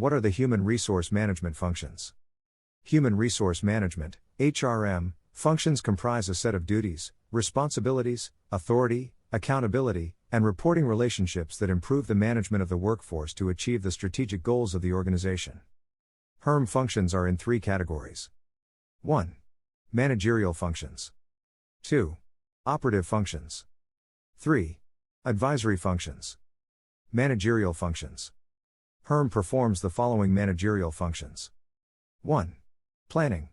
What are the human resource management functions? Human resource management, HRM, functions comprise a set of duties, responsibilities, authority, accountability, and reporting relationships that improve the management of the workforce to achieve the strategic goals of the organization. HRM functions are in three categories. 1. Managerial functions. 2. Operative functions. 3. Advisory functions. Managerial functions. HRM performs the following managerial functions. 1. Planning.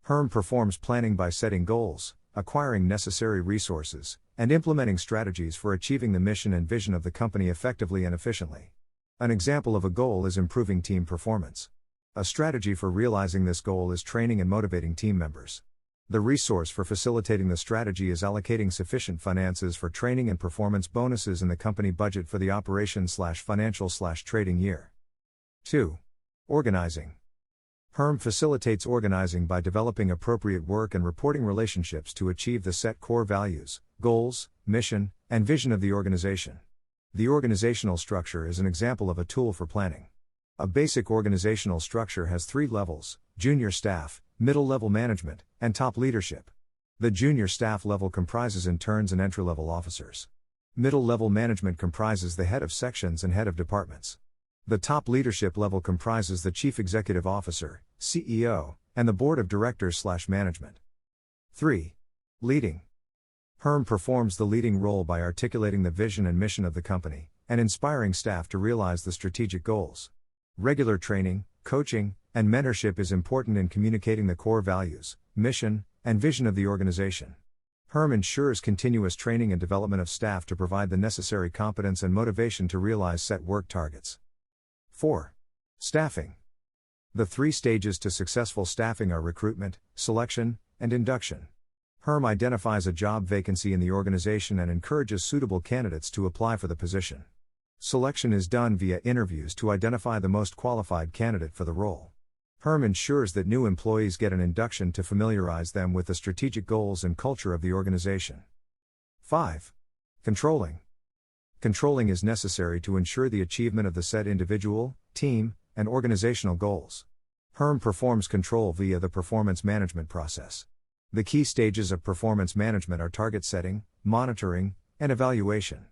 HRM performs planning by setting goals, acquiring necessary resources, and implementing strategies for achieving the mission and vision of the company effectively and efficiently. An example of a goal is improving team performance. A strategy for realizing this goal is training and motivating team members. The resource for facilitating the strategy is allocating sufficient finances for training and performance bonuses in the company budget for the operation/financial/trading year. 2. Organizing. HRM facilitates organizing by developing appropriate work and reporting relationships to achieve the set core values, goals, mission, and vision of the organization. The organizational structure is an example of a tool for planning. A basic organizational structure has 3 levels: junior staff, middle-level management, and top leadership. The junior staff level comprises interns and entry-level officers. Middle-level management comprises the head of sections and head of departments. The top leadership level comprises the chief executive officer, CEO, and the board of directors/management. 3. Leading. HRM performs the leading role by articulating the vision and mission of the company, and inspiring staff to realize the strategic goals. Regular training, coaching, and mentorship is important in communicating the core values, mission, and vision of the organization. HRM ensures continuous training and development of staff to provide the necessary competence and motivation to realize set work targets. 4. Staffing. The 3 stages to successful staffing are recruitment, selection, and induction. HRM identifies a job vacancy in the organization and encourages suitable candidates to apply for the position. Selection is done via interviews to identify the most qualified candidate for the role. HRM ensures that new employees get an induction to familiarize them with the strategic goals and culture of the organization. 5. Controlling. Controlling is necessary to ensure the achievement of the set individual, team, and organizational goals. HRM performs control via the performance management process. The key stages of performance management are target setting, monitoring, and evaluation.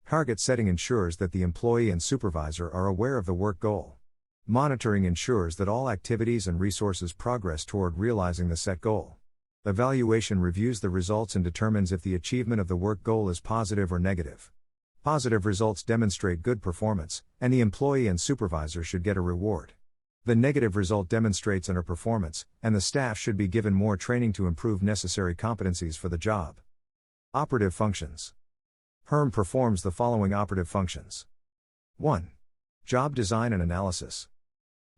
Target setting ensures that the employee and supervisor are aware of the work goal. Monitoring ensures that all activities and resources progress toward realizing the set goal. Evaluation reviews the results and determines if the achievement of the work goal is positive or negative. Positive results demonstrate good performance, and the employee and supervisor should get a reward. The negative result demonstrates underperformance, and the staff should be given more training to improve necessary competencies for the job. Operative functions. HRM performs the following operative functions. 1. Job design and analysis.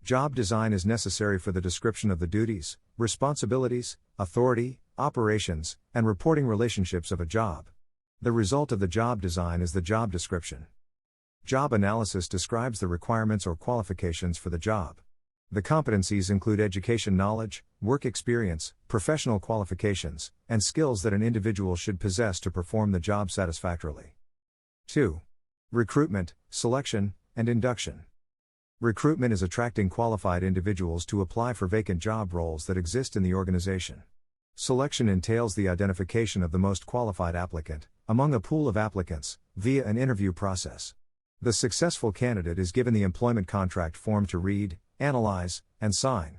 Job design is necessary for the description of the duties, responsibilities, authority, operations, and reporting relationships of a job. The result of the job design is the job description. Job analysis describes the requirements or qualifications for the job. The competencies include education knowledge, work experience, professional qualifications, and skills that an individual should possess to perform the job satisfactorily. 2. Recruitment, selection, and induction. Recruitment is attracting qualified individuals to apply for vacant job roles that exist in the organization. Selection entails the identification of the most qualified applicant, among a pool of applicants, via an interview process. The successful candidate is given the employment contract form to read, analyze, and sign.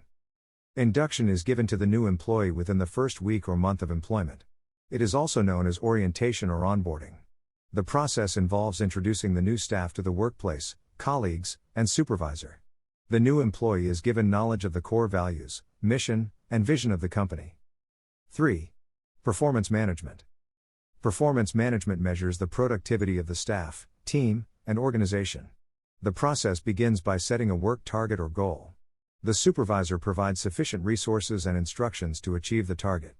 Induction is given to the new employee within the first week or month of employment. It is also known as orientation or onboarding. The process involves introducing the new staff to the workplace, colleagues, and supervisor. The new employee is given knowledge of the core values, mission, and vision of the company. 3. Performance management. Performance management measures the productivity of the staff, team, and organization. The process begins by setting a work target or goal. The supervisor provides sufficient resources and instructions to achieve the target.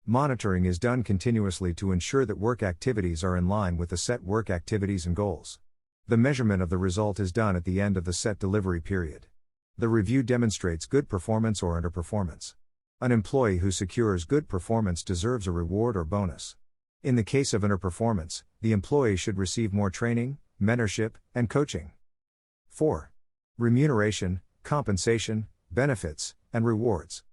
Monitoring is done continuously to ensure that work activities are in line with the set work activities and goals. The measurement of the result is done at the end of the set delivery period. The review demonstrates good performance or underperformance. An employee who secures good performance deserves a reward or bonus. In the case of underperformance, the employee should receive more training, mentorship, and coaching. 4. Remuneration, compensation, benefits, and rewards.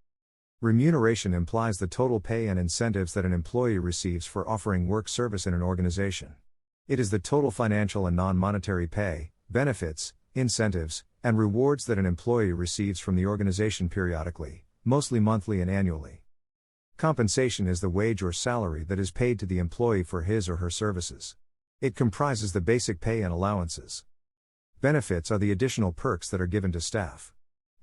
Remuneration implies the total pay and incentives that an employee receives for offering work service in an organization. It is the total financial and non-monetary pay, benefits, incentives, and rewards that an employee receives from the organization periodically, mostly monthly and annually. Compensation is the wage or salary that is paid to the employee for his or her services. It comprises the basic pay and allowances. Benefits are the additional perks that are given to staff.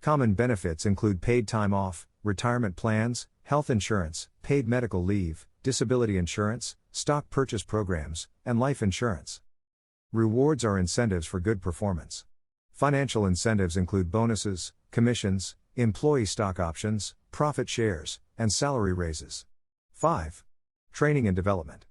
Common benefits include paid time off, retirement plans, health insurance, paid medical leave, disability insurance, stock purchase programs, and life insurance. Rewards are incentives for good performance. Financial incentives include bonuses, commissions, employee stock options, profit shares, and salary raises. 5. Training and development.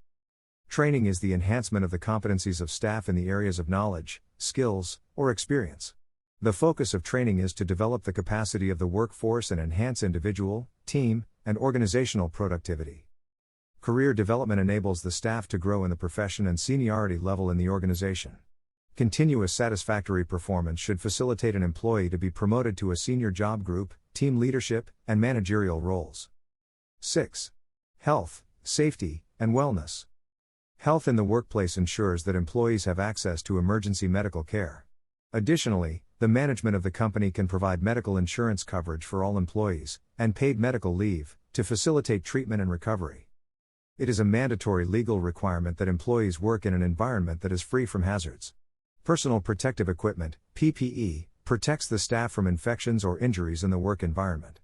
Training is the enhancement of the competencies of staff in the areas of knowledge, skills, or experience. The focus of training is to develop the capacity of the workforce and enhance individual, team, and organizational productivity. Career development enables the staff to grow in the profession and seniority level in the organization. Continuous satisfactory performance should facilitate an employee to be promoted to a senior job group, team leadership, and managerial roles. 6. Health, safety, and wellness. Health in the workplace ensures that employees have access to emergency medical care. Additionally, the management of the company can provide medical insurance coverage for all employees, and paid medical leave, to facilitate treatment and recovery. It is a mandatory legal requirement that employees work in an environment that is free from hazards. Personal protective equipment, PPE, protects the staff from infections or injuries in the work environment.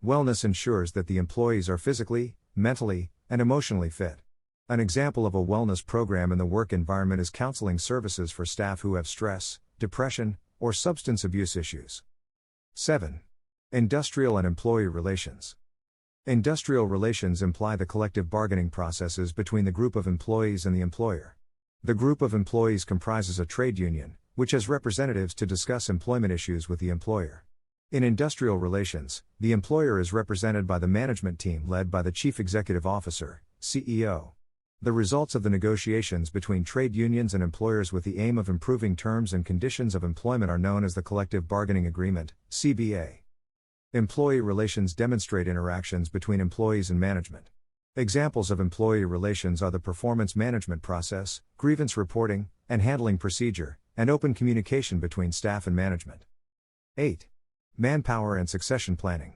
Wellness ensures that the employees are physically, mentally, and emotionally fit. An example of a wellness program in the work environment is counseling services for staff who have stress, depression, or substance abuse issues. 7. Industrial and employee relations. Industrial relations imply the collective bargaining processes between the group of employees and the employer. The group of employees comprises a trade union, which has representatives to discuss employment issues with the employer. In industrial relations, the employer is represented by the management team led by the Chief Executive Officer, CEO. The results of the negotiations between trade unions and employers with the aim of improving terms and conditions of employment are known as the Collective Bargaining Agreement, CBA. Employee relations demonstrate interactions between employees and management. Examples of employee relations are the performance management process, grievance reporting, and handling procedure, and open communication between staff and management. 8. Manpower and succession planning.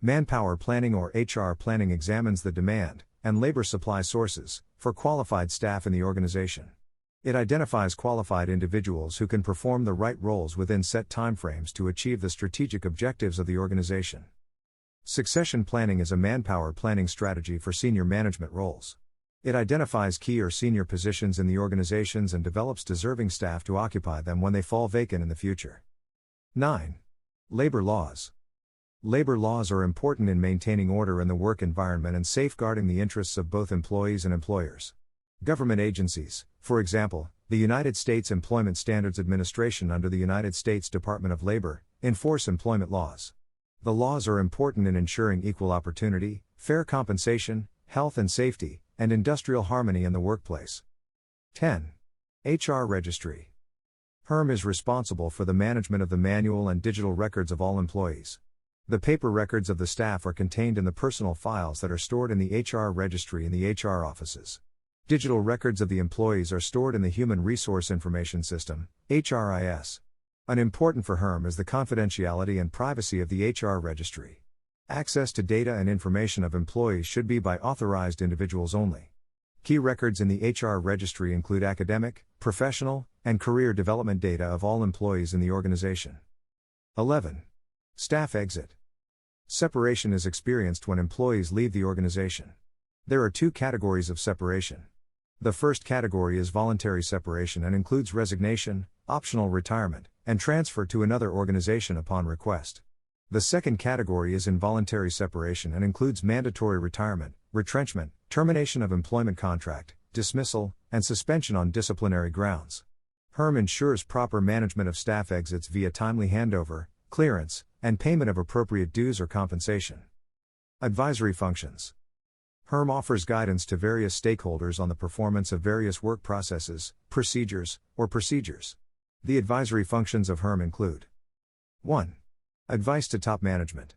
Manpower planning or HR planning examines the demand and labor supply sources for qualified staff in the organization. It identifies qualified individuals who can perform the right roles within set timeframes to achieve the strategic objectives of the organization. Succession planning is a manpower planning strategy for senior management roles. It identifies key or senior positions in the organizations and develops deserving staff to occupy them when they fall vacant in the future. 9. Labor laws. Labor laws are important in maintaining order in the work environment and safeguarding the interests of both employees and employers. Government agencies, for example, the United States Employment Standards Administration under the United States Department of Labor, enforce employment laws. The laws are important in ensuring equal opportunity, fair compensation, health and safety, and industrial harmony in the workplace. 10. HR Registry. HRM is responsible for the management of the manual and digital records of all employees. The paper records of the staff are contained in the personal files that are stored in the HR Registry in the HR offices. Digital records of the employees are stored in the Human Resource Information System, HRIS. Unimportant for HRM is the confidentiality and privacy of the HR Registry. Access to data and information of employees should be by authorized individuals only. Key records in the HR Registry include academic, professional, and career development data of all employees in the organization. 11. Staff exit. Separation is experienced when employees leave the organization. There are two categories of separation. The first category is voluntary separation and includes resignation, optional retirement, and transfer to another organization upon request. The second category is involuntary separation and includes mandatory retirement, retrenchment, termination of employment contract, dismissal, and suspension on disciplinary grounds. HRM ensures proper management of staff exits via timely handover, clearance, and payment of appropriate dues or compensation. Advisory functions. HRM offers guidance to various stakeholders on the performance of various work processes, procedures, or procedures. The advisory functions of HERM include 1. Advice to top management.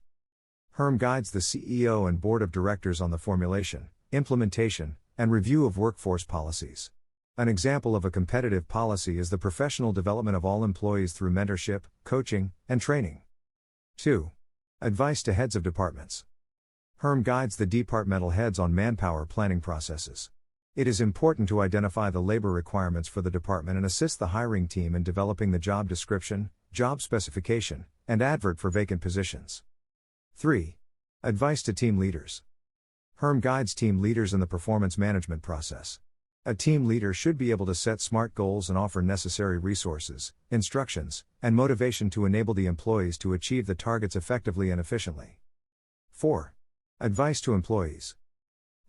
HERM guides the CEO and Board of Directors on the formulation, implementation, and review of workforce policies. An example of a competitive policy is the professional development of all employees through mentorship, coaching, and training. 2. Advice to heads of departments. HERM guides the departmental heads on manpower planning processes. It is important to identify the labor requirements for the department and assist the hiring team in developing the job description, job specification, and advert for vacant positions. 3. Advice to team leaders. HERM guides team leaders in the performance management process. A team leader should be able to set SMART goals and offer necessary resources, instructions, and motivation to enable the employees to achieve the targets effectively and efficiently. 4. Advice to employees.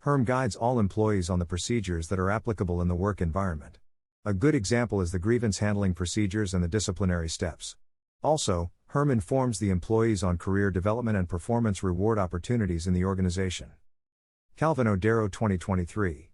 HERM guides all employees on the procedures that are applicable in the work environment. A good example is the grievance handling procedures and the disciplinary steps. Also, HERM informs the employees on career development and performance reward opportunities in the organization. Calvine Odero 2023